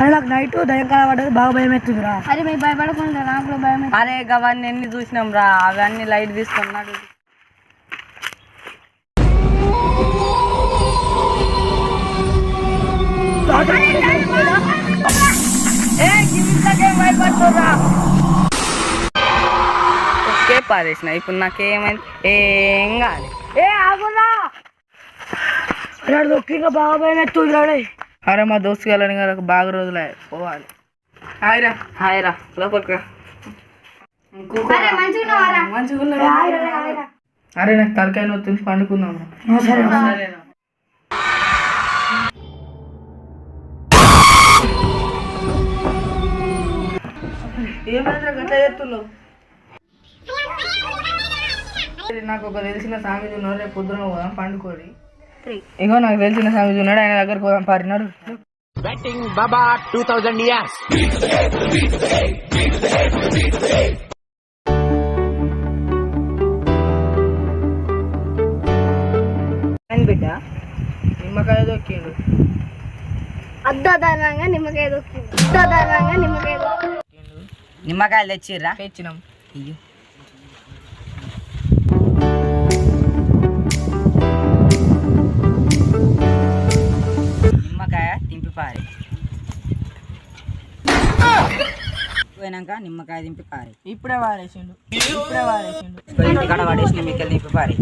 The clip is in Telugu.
అరే నాకు నైట్ దయ్యం కనబడ్డది బాగా భయం ఎత్తుందిరా. అరే మేము భయపడకుండా నాకు కూడా భయం. అరే అవన్నీ ఎన్ని చూసినాం రా, అవన్నీ లైట్ తీసుకున్నాడు. ఓకే పారేసిన. ఇప్పుడు నాకేమైంది? ఏం కాదు. ఏ ఆగున్నా దొక్కిగా బాగా భయం ఎత్తుందిరా. అరే మా దోస్తు వెళ్ళని గారు బాగా రోజులు పోవాలి. హాయ్రా. హాయ్రా, లోపలికి రా. అరే నాకు తలకాయ నొత్తుంది, పండుకుందాం. ఏమైనా గట్లా చేస్తున్నావు? నాకు ఒక తెలిసిన సామెత ఉన్నాడు, రేపు పొద్దున పోదాం పండుకోరి. ఇగో నాకు తెలిసిన సామెత ఉన్నాడు, ఆయన దగ్గరకు పోదాం పారినాడు. బిడ్డ నిమ్మకాయ దొక్కిండు. అద్దాధారంగా నిమ్మకాయ దొక్కింది. నిమ్మకాయలు తెచ్చిర్రా? తెచ్చినాం. నిమ్మకాయ తింపి పారి పోయినాక నిమ్మకాయ దింపి పారి. ఇప్పుడే వాడేసిండు. ఇక్కడ వాడేసి నిమ్మకాయలు దింపి పారి.